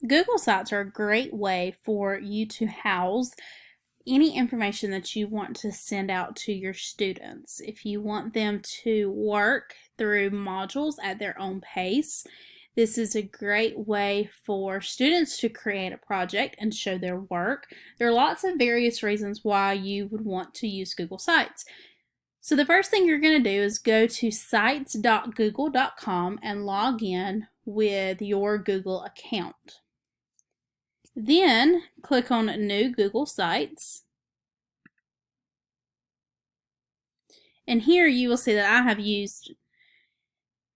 Google Sites are a great way for you to house any information that you want to send out to your students. If you want them to work through modules at their own pace, this is a great way for students to create a project and show their work. There are lots of various reasons why you would want to use Google Sites. So the first thing you're going to do is go to sites.google.com and log in with your Google account. Then click on New Google Sites. And here you will see that I have used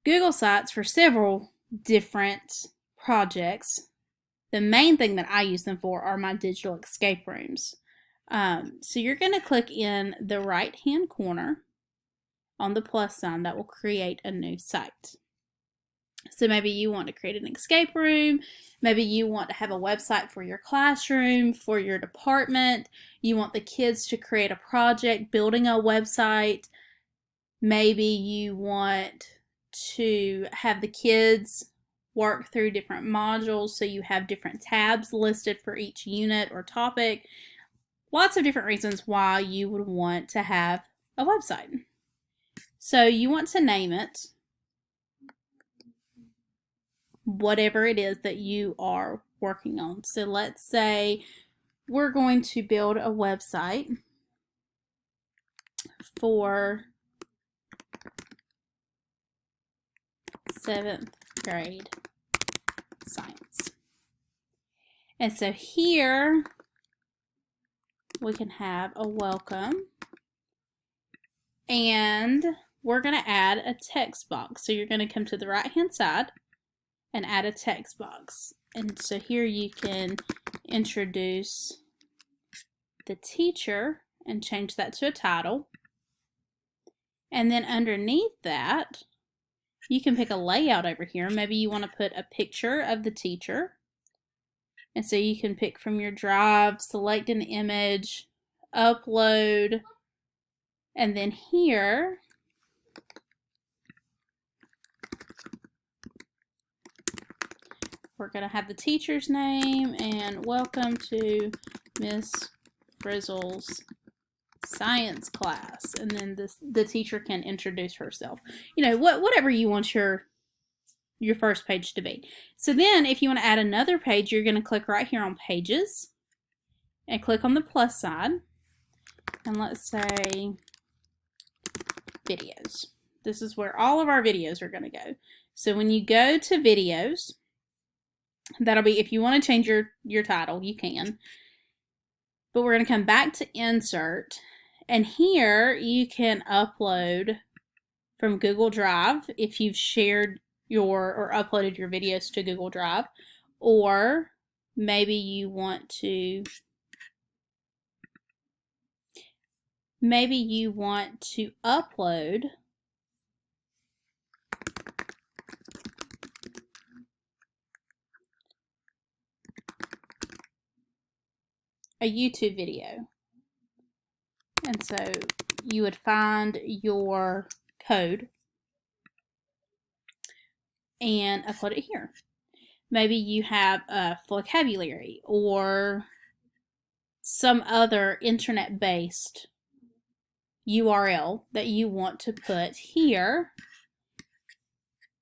Google Sites for several different projects. The main thing that I use them for are my digital escape rooms. So you're going to click in the right hand corner on the plus sign that will create a new site. So maybe you want to create an escape room, maybe you want to have a website for your classroom, for your department, you want the kids to create a project building a website, maybe you want to have the kids work through different modules so you have different tabs listed for each unit or topic. Lots of different reasons why you would want to have a website. So you want to name it whatever it is that you are working on. So let's say we're going to build a website for 7th grade science. And so here we can have a welcome, and we're going to add a text box. So you're going to come to the right hand side and add a text box. And so here you can introduce the teacher and change that to a title. And then underneath that, you can pick a layout over here. Maybe you want to put a picture of the teacher. And so you can pick from your drive, select an image, upload, and then here we're going to have the teacher's name and welcome to Miss Frizzle's science class. And then the teacher can introduce herself. You know, whatever you want your first page to be. So then if you want to add another page, you're going to click right here on Pages and click on the plus sign. And let's say Videos. This is where all of our videos are going to go. So when you go to Videos, that'll be, if you want to change your title, you can. But we're going to come back to Insert, and here you can upload from Google Drive if you've shared or uploaded your videos to Google Drive, or maybe you want to upload a YouTube video. And so you would find your code and upload it here. Maybe you have a vocabulary or some other internet-based URL that you want to put here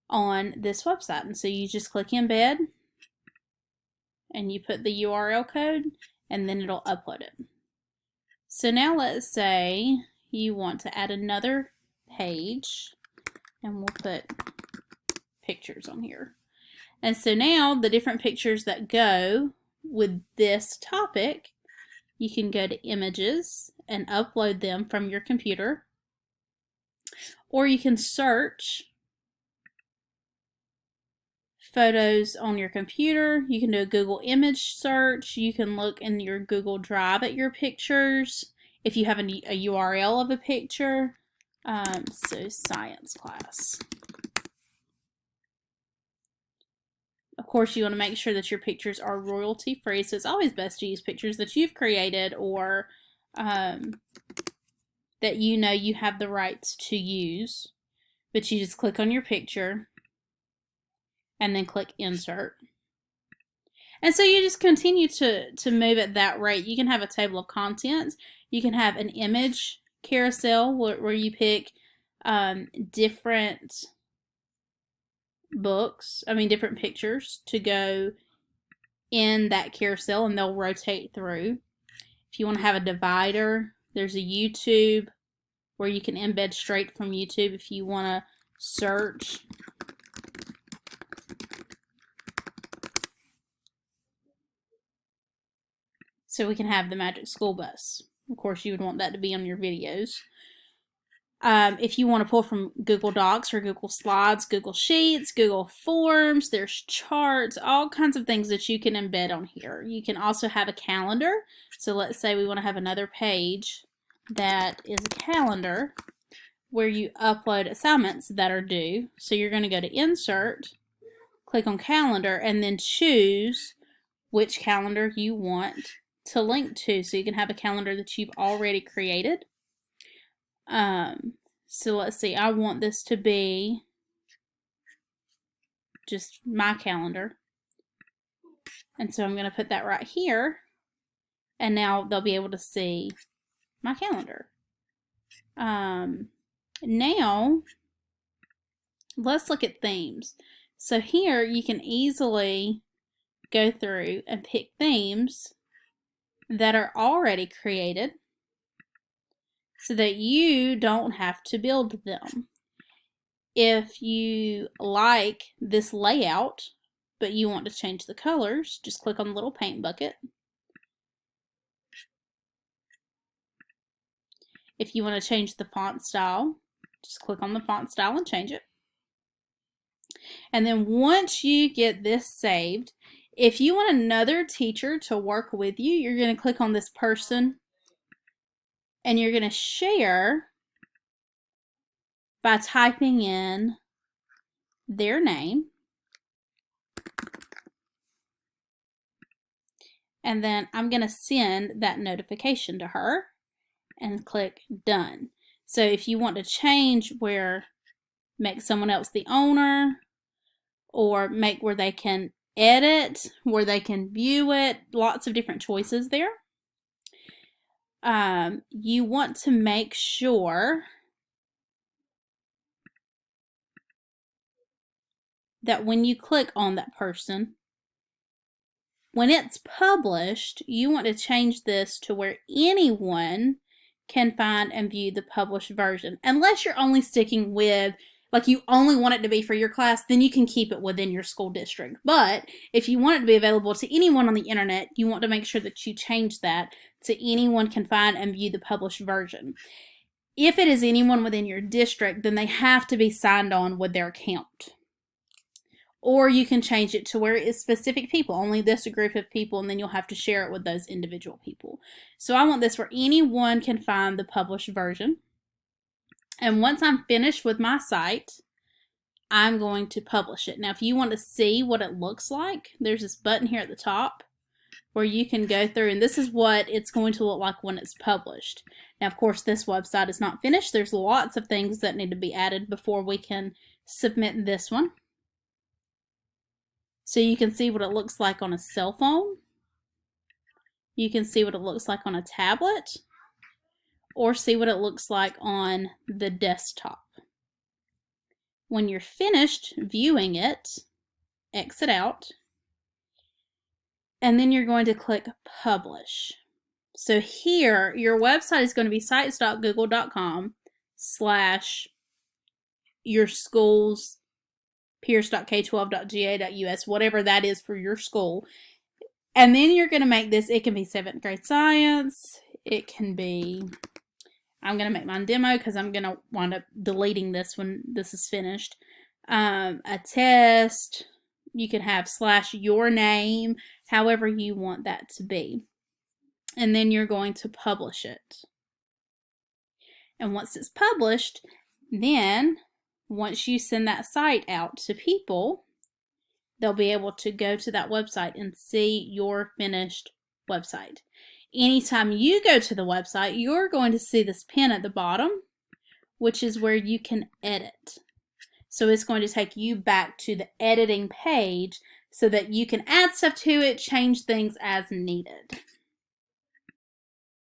on this website. And so you just click Embed and you put the URL code and then it'll upload it. So now let's say you want to add another page and we'll put pictures on here. And so now the different pictures that go with this topic, you can go to Images and upload them from your computer, or you can search photos on your computer. You can do a Google image search. You can look in your Google Drive at your pictures if you have a URL of a picture. So science class. Of course, you want to make sure that your pictures are royalty free, so it's always best to use pictures that you've created or that you know you have the rights to use. But you just click on your picture and then click Insert. And so you just continue to move at that rate. You can have a table of contents. You can have an image carousel where you pick different different pictures to go in that carousel, and they'll rotate through. If you want to have a divider, there's a YouTube where you can embed straight from YouTube if you want to search. So we can have the Magic School Bus. Of course, you would want that to be on your videos. If you want to pull from Google Docs or Google Slides, Google Sheets, Google Forms, there's charts, all kinds of things that you can embed on here. You can also have a calendar. So let's say we want to have another page that is a calendar where you upload assignments that are due. So you're going to go to Insert, click on Calendar, and then choose which calendar you want to link to. So you can have a calendar that you've already created. So let's see, I want this to be just my calendar. And so I'm going to put that right here. And now they'll be able to see my calendar. Now, let's look at themes. So here you can easily go through and pick themes that are already created so that you don't have to build them. If you like this layout, but you want to change the colors, just click on the little paint bucket. If you want to change the font style, just click on the font style and change it. And then once you get this saved, if you want another teacher to work with you, you're going to click on this person and you're going to share by typing in their name. And then I'm going to send that notification to her and click Done. So if you want to change make someone else the owner, or make where they can edit, where they can view it, lots of different choices there. You want to make sure that when you click on that person, when it's published, you want to change this to where anyone can find and view the published version. Unless you're only sticking with, like you only want it to be for your class, then you can keep it within your school district. But if you want it to be available to anyone on the internet, you want to make sure that you change that to anyone can find and view the published version. If it is anyone within your district, then they have to be signed on with their account. Or you can change it to where it's specific people, only this group of people, and then you'll have to share it with those individual people. So I want this where anyone can find the published version. And once I'm finished with my site, I'm going to publish it. Now, if you want to see what it looks like, there's this button here at the top where you can go through, and this is what it's going to look like when it's published. Now, of course, this website is not finished. There's lots of things that need to be added before we can submit this one. So you can see what it looks like on a cell phone. You can see what it looks like on a tablet, or see what it looks like on the desktop. When you're finished viewing it, exit out, and then you're going to click Publish. So here, your website is going to be sites.google.com/your school's pierce.k12.ga.us, whatever that is for your school. And then you're going to make this, it can be 7th grade science, it can be, I'm going to make mine demo because I'm going to wind up deleting this when this is finished. A test, you can have /your name, however you want that to be. And then you're going to publish it. And once it's published, then once you send that site out to people, they'll be able to go to that website and see your finished website. Anytime you go to the website, you're going to see this pin at the bottom, which is where you can edit. So it's going to take you back to the editing page so that you can add stuff to it, change things as needed.